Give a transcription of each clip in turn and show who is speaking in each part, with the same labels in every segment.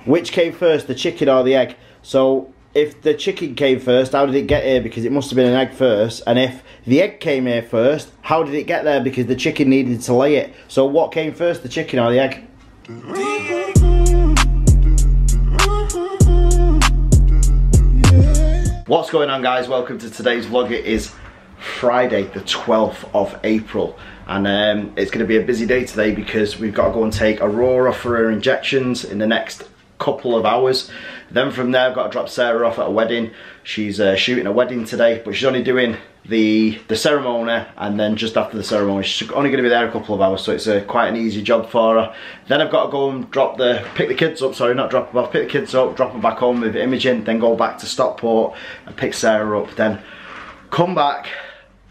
Speaker 1: Which came first, the chicken or the egg? So if the chicken came first, how did it get here? Because it must have been an egg first. And if the egg came here first, how did it get there? Because the chicken needed to lay it. So what came first, the chicken or the egg? What's going on, guys? Welcome to today's vlog. It is Friday the 12th of April, and it's going to be a busy day today because we've got to go and take Aurora for her injections in the next couple of hours. Then from there I've got to drop Sarah off at a wedding. She's shooting a wedding today, but she's only doing the ceremony, and then just after the ceremony she's only going to be there a couple of hours, so it's quite an easy job for her. Then I've got to go and pick the kids up, sorry, not drop them off, pick the kids up, drop them back home with Imogen, then go back to Stockport and pick Sarah up, then come back,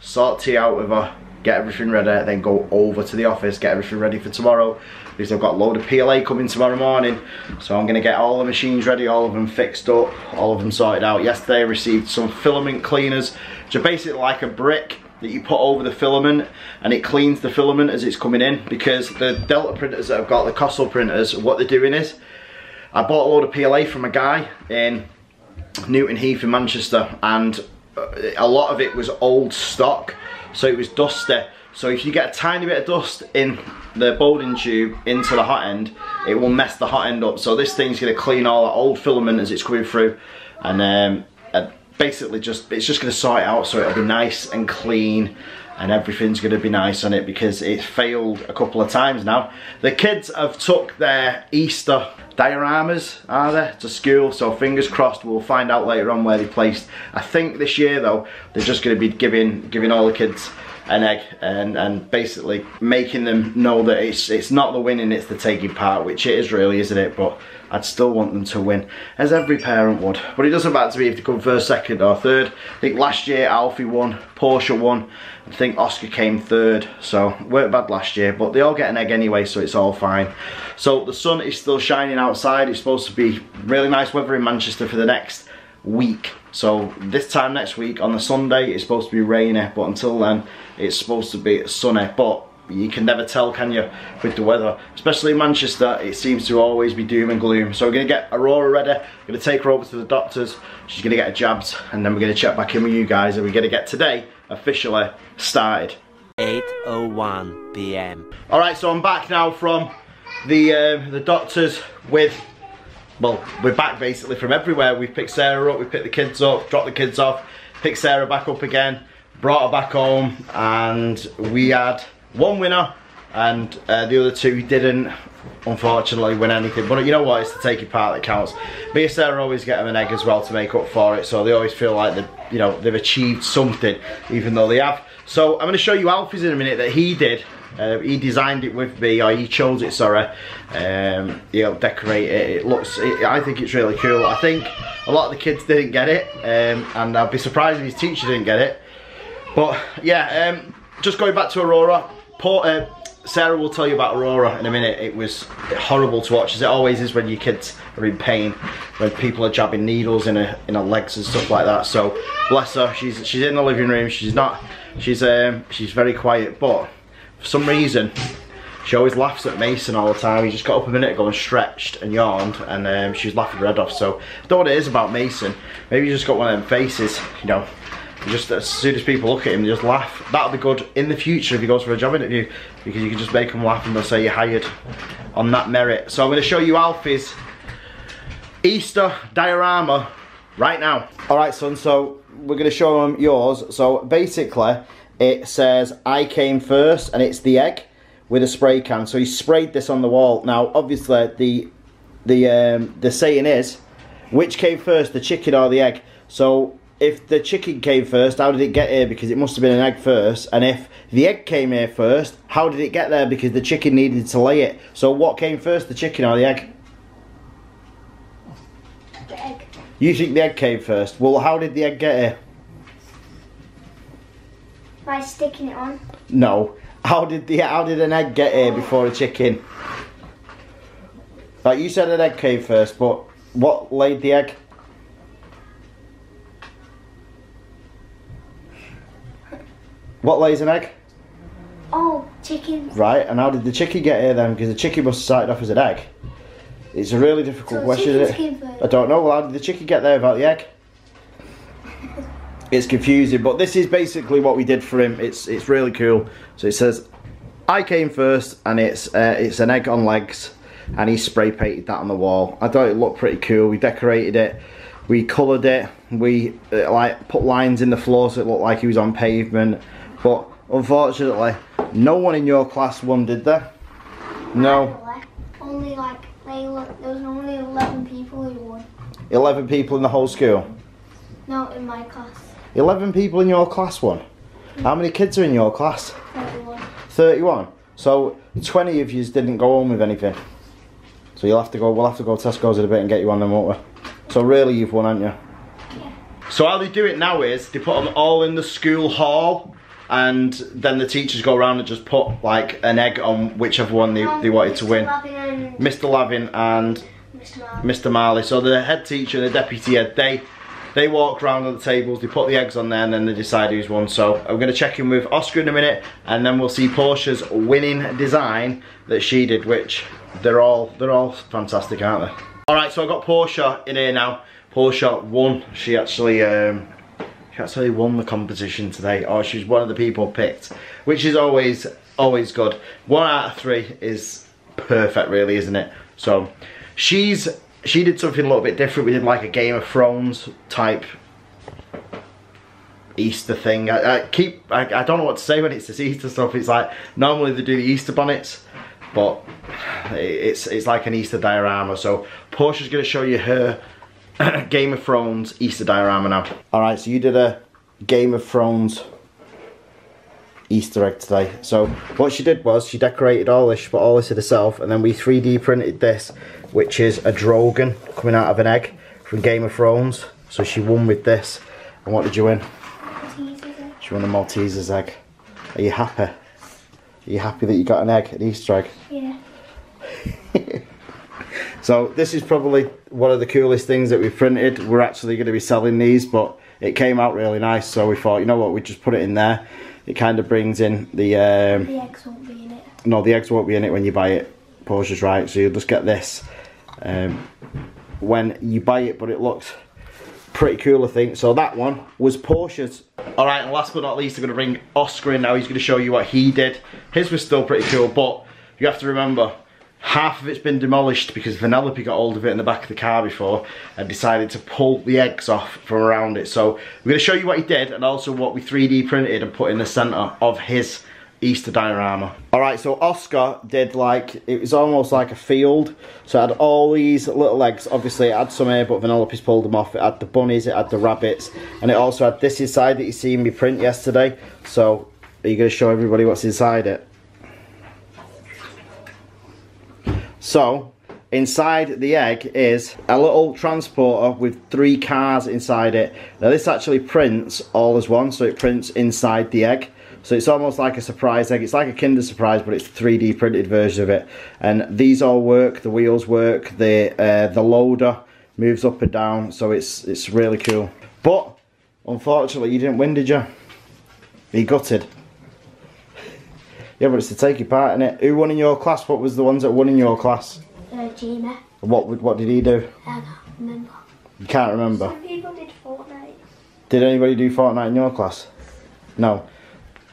Speaker 1: sort tea out with her, get everything ready, then go over to the office, get everything ready for tomorrow, because I've got a load of PLA coming tomorrow morning. So I'm going to get all the machines ready, all of them fixed up, all of them sorted out. Yesterday I received some filament cleaners, which are basically like a brick that you put over the filament, and it cleans the filament as it's coming in, because the Delta printers that I've got, the Kossel printers, what they're doing is, I bought a load of PLA from a guy in Newton Heath in Manchester, and a lot of it was old stock, so it was dusty. So if you get a tiny bit of dust in the bowling tube into the hot end, it will mess the hot end up. So this thing's going to clean all that old filament as it's coming through, and basically it's just going to sort it out, so it'll be nice and clean, and everything's going to be nice on it, because it's failed a couple of times now. The kids have took their Easter dioramas, are they, to school, so fingers crossed we'll find out later on where they placed. I think this year though they're just going to be giving all the kids an egg, and basically making them know that it's not the winning, it's the taking part, which it is really, isn't it? But I'd still want them to win, as every parent would. But it doesn't matter to me if they come first, second or third. I think last year Alfie won, Portia won, I think Oscar came third, so weren't bad last year, but they all get an egg anyway, so it's all fine. So the sun is still shining outside. It's supposed to be really nice weather in Manchester for the next week. So this time next week on the Sunday it's supposed to be rainy, but until then it's supposed to be sunny. But you can never tell, can you, with the weather, especially in Manchester. It seems to always be doom and gloom. So we're going to get Aurora ready, we're going to take her over to the doctors, she's going to get her jabs, and then we're going to check back in with you guys, and we're going to get today officially started.
Speaker 2: 8:01 PM.
Speaker 1: Alright, so I'm back now from the doctors with, well, we're back basically from everywhere. We've picked Sarah up, we've picked the kids up, dropped the kids off, picked Sarah back up again, brought her back home, and we had one winner, and the other two didn't, unfortunately, win anything. But you know what, it's the taking part that counts. Me and Sarah always get them an egg as well to make up for it, so they always feel like they've achieved something, even though they have. So I'm going to show you Alfie's in a minute that he did. He designed it with me, or he chose it, sorry. He'll decorate it. I think it's really cool. I think a lot of the kids didn't get it, and I'd be surprised if his teacher didn't get it. But yeah, just going back to Aurora, Sarah will tell you about Aurora in a minute. It was horrible to watch, as it always is when your kids are in pain, when people are jabbing needles in her legs and stuff like that. So bless her, she's in the living room. She's very quiet, but for some reason she always laughs at Mason all the time. He just got up a minute ago and stretched and yawned, and she was laughing her head off. So I don't know what it is about Mason. Maybe he just got one of them faces, you know. Just as soon as people look at him, they just laugh. That'll be good in the future if he goes for a job interview, because you can just make them laugh and they'll say you're hired on that merit. So I'm going to show you Alfie's Easter diorama right now. Alright son, so we're going to show him yours. So basically it says I came first, and it's the egg with a spray can. So he sprayed this on the wall. Now obviously the saying is, which came first, the chicken or the egg? So if the chicken came first, how did it get here? Because it must have been an egg first. And if the egg came here first, how did it get there? Because the chicken needed to lay it. So what came first, the chicken or the egg?
Speaker 3: The egg.
Speaker 1: You think the egg came first? Well, how did the egg get here?
Speaker 3: By sticking it on.
Speaker 1: No. How did an egg get here before a chicken? Like you said, an egg came first, but what laid the egg? What lays an egg?
Speaker 3: Oh, chicken.
Speaker 1: Right, and how did the chicken get here then? Because the chicken must have started off as an egg. It's a really difficult
Speaker 3: So
Speaker 1: question, isn't
Speaker 3: chickens
Speaker 1: it?
Speaker 3: came first.
Speaker 1: I don't know. Well, how did the chicken get there without the egg? It's confusing, but this is basically what we did for him. It's really cool. So it says, I came first, and it's an egg on legs, and he spray painted that on the wall. I thought it looked pretty cool. We decorated it, we coloured it, we like put lines in the floor so it looked like he was on pavement. But unfortunately, no one in your class won, did there? No.
Speaker 3: Only like there was only 11 people who won.
Speaker 1: 11 people in the whole school.
Speaker 3: No, in my class.
Speaker 1: 11 people in your class won. How many kids are in your class?
Speaker 3: 31.
Speaker 1: 31. So 20 of you didn't go home with anything. So you'll have to go. We'll have to go to Tesco's in a bit and get you on them, won't we? So really, you've won, haven't you?
Speaker 3: Yeah.
Speaker 1: So how they do it now is they put them all in the school hall, and then the teachers go around and just put like an egg on whichever one they wanted to win. Mr. Lavin and Mr. Marley. So the head teacher and the deputy head, they walk around on the tables, they put the eggs on there, and then they decide who's won. So I'm going to check in with Oscar in a minute, and then we'll see Portia's winning design that she did, which they're all fantastic, aren't they? All right, so I've got Portia in here now. Portia won. She actually won the competition today. Oh, she's one of the people picked, which is always good. 1 out of 3 is perfect, really, isn't it? So she did something a little bit different. We did like a Game of Thrones type Easter thing. I don't know what to say when it's this Easter stuff. It's like normally they do the Easter bonnets, but it's like an Easter diorama. So Portia's going to show you her Game of Thrones Easter diorama now. All right, so you did a Game of Thrones Easter egg today. So what she did was she decorated all this, she put all this in herself, and then we 3D printed this, which is a Drogon coming out of an egg from Game of Thrones. So she won with this. And what did you win? She won a Malteser's egg. Are you happy? Are you happy that you got an egg, an Easter egg?
Speaker 3: Yeah.
Speaker 1: So this is probably one of the coolest things that we've printed. We're actually going to be selling these, but it came out really nice, so we thought, you know what, we just put it in there. It kind of brings in the...
Speaker 3: the eggs won't be in it.
Speaker 1: No, the eggs won't be in it when you buy it. Portia's right, so you'll just get this when you buy it, but it looks pretty cool, I think. So that one was Portia's. Alright, and last but not least, I'm going to bring Oscar in now. He's going to show you what he did. His was still pretty cool, but you have to remember, half of it's been demolished because Vanellope got hold of it in the back of the car before and decided to pull the eggs off from around it. So we're going to show you what he did and also what we 3D printed and put in the centre of his Easter diorama. Alright, so Oscar did like, it was almost like a field. So it had all these little eggs. Obviously it had some here, but Vanellope's pulled them off. It had the bunnies, it had the rabbits, and it also had this inside that you seen me print yesterday. So are you going to show everybody what's inside it? So inside the egg is a little transporter with 3 cars inside it. Now this actually prints all as one, so it prints inside the egg. So it's almost like a surprise egg. It's like a Kinder Surprise, but it's a 3D printed version of it. And these all work, the wheels work, the loader moves up and down, so it's really cool. But unfortunately you didn't win, did you? You gutted. Yeah, but it's to take your part in it. Who won in your class? What was the ones that won in your class?
Speaker 3: Jamie.
Speaker 1: What did he do?
Speaker 3: I can't remember.
Speaker 1: You can't remember?
Speaker 3: Some people did Fortnite.
Speaker 1: Did anybody do Fortnite in your class? No.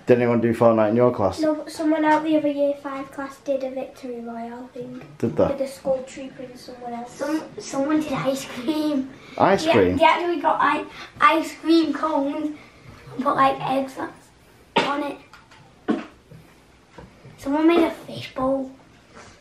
Speaker 1: Did anyone do Fortnite in your class?
Speaker 3: No, but someone out the other year 5 class did a victory royale thing.
Speaker 1: Did they?
Speaker 3: With a skull trooper and someone else. Someone did ice cream.
Speaker 1: Ice cream?
Speaker 3: They actually got ice cream cones and put like eggs on it. Someone made a fish bowl.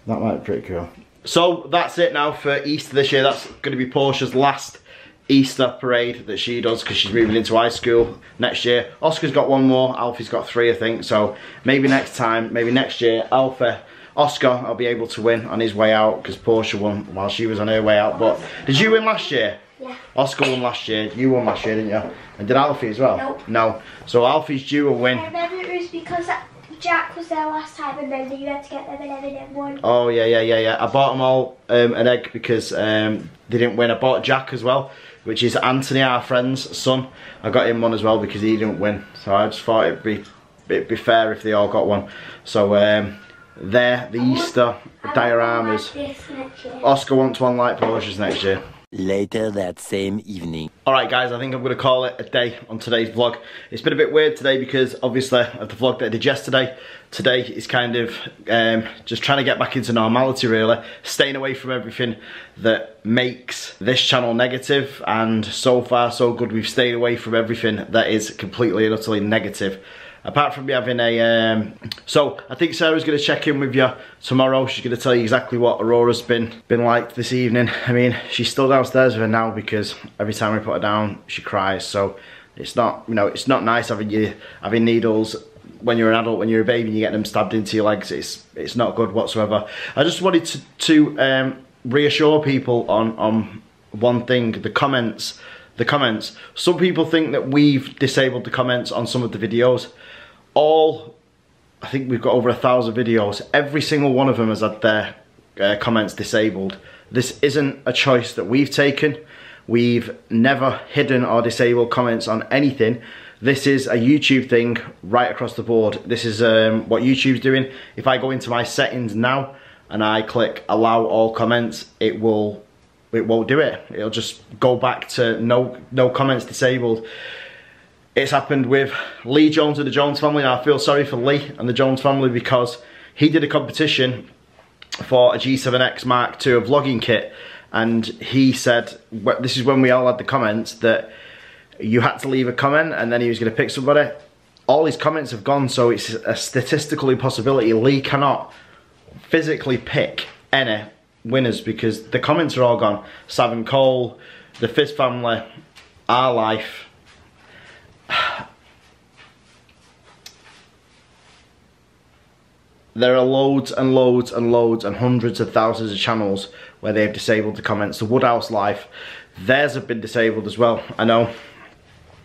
Speaker 1: That might be pretty cool. So that's it now for Easter this year. That's going to be Portia's last Easter parade that she does because she's moving into high school next year. Oscar's got 1 more, Alfie's got 3 I think, so maybe next time, maybe next year, Oscar will be able to win on his way out because Portia won while she was on her way out. But did you win last year?
Speaker 3: Yeah.
Speaker 1: Oscar won last year, you won last year, didn't you? And did Alfie as well?
Speaker 3: Nope.
Speaker 1: No. So Alfie's due a win.
Speaker 3: I remember it was because Jack was there last time and then you had to get them and everything won.
Speaker 1: Oh yeah. I bought them all an egg because they didn't win. I bought Jack as well, which is Anthony, our friend's son. I got him one as well because he didn't win. So I just thought it'd be fair if they all got one. So They're the Easter dioramas. Oscar wants one like Porsche's next year.
Speaker 2: Later that same evening.
Speaker 1: Alright guys, I think I'm going to call it a day on today's vlog. It's been a bit weird today because obviously of the vlog that I did yesterday. Today is kind of just trying to get back into normality really. Staying away from everything that makes this channel negative, and so far so good. We've stayed away from everything that is completely and utterly negative. Apart from me having a, so I think Sarah's going to check in with you tomorrow. She's going to tell you exactly what Aurora's been like this evening. I mean, she's still downstairs with her now because every time we put her down, she cries. So it's not, you know, it's not nice having needles when you're an adult. When you're a baby and you get them stabbed into your legs, it's not good whatsoever. I just wanted to reassure people on one thing: the comments. Some people think that we've disabled the comments on some of the videos. I think we've got over 1,000 videos. Every single one of them has had their comments disabled. This isn't a choice that we've taken. We've never hidden or disabled comments on anything. This is a YouTube thing right across the board. This is what YouTube's doing. If I go into my settings now and I click allow all comments, it won't do it. It'll just go back to no comments disabled. It's happened with Lee Jones of the Jones family. Now I feel sorry for Lee and the Jones family because he did a competition for a G7X Mark II vlogging kit, and he said, this is when we all had the comments, that you had to leave a comment and then he was going to pick somebody. All his comments have gone, so it's a statistical impossibility. Lee cannot physically pick any winners because the comments are all gone. Savin Cole, the Fizz family, Our Life. There are loads and loads and loads and hundreds of thousands of channels where they've disabled the comments. The Woodhouse Life, theirs have been disabled as well. I know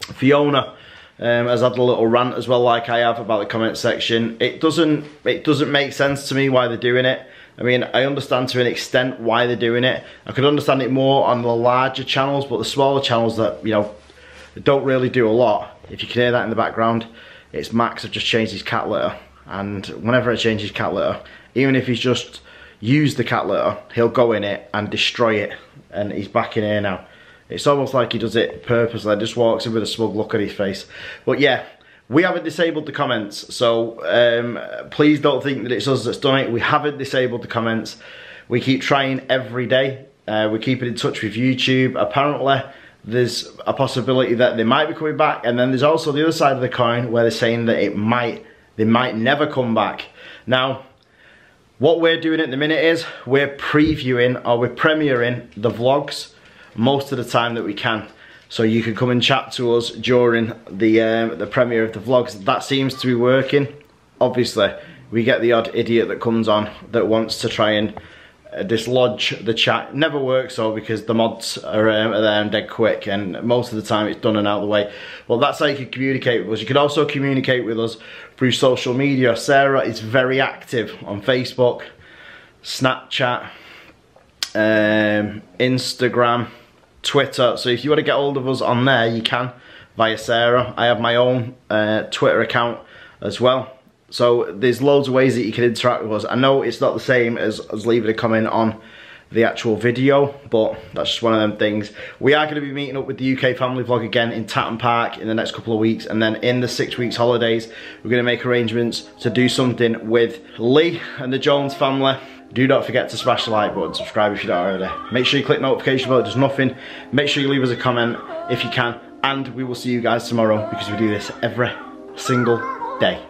Speaker 1: Fiona has had a little rant as well, like I have, about the comment section. It doesn't make sense to me why they're doing it. I mean, I understand to an extent why they're doing it. I could understand it more on the larger channels, but the smaller channels that, you know, don't really do a lot. If you can hear that in the background, it's Max have just changed his cat litter. And whenever I change his cat litter, even if he's just used the cat litter, he'll go in it and destroy it. And he's back in here now. It's almost like he does it purposely, just walks in with a smug look on his face. But yeah, we haven't disabled the comments, so please don't think that it's us that's done it. We haven't disabled the comments. We keep trying every day. We're keeping in touch with YouTube. Apparently, there's a possibility that they might be coming back, and then there's also the other side of the coin where they're saying that they might never come back. Now, what we're doing at the minute is we're previewing, or we're premiering the vlogs most of the time that we can. So you can come and chat to us during the premiere of the vlogs. That seems to be working. Obviously, we get the odd idiot that comes on that wants to try and dislodge the chat. Never works though, because the mods are there and dead quick, and most of the time it's done and out of the way. Well, that's how you can communicate with us. You can also communicate with us through social media. Sarah is very active on Facebook, Snapchat, Instagram, Twitter. So if you want to get hold of us on there, you can via Sarah. I have my own Twitter account as well. So there's loads of ways that you can interact with us. I know it's not the same as leaving a comment on the actual video, but that's just one of them things. We are going to be meeting up with the UK family vlog again in Tatton Park in the next couple of weeks, and then in the 6 weeks holidays we're going to make arrangements to do something with Lee and the Jones family. Do not forget to smash the like button, subscribe if you're not already. Make sure you click notification bell, it does nothing. Make sure you leave us a comment if you can, and we will see you guys tomorrow because we do this every single day.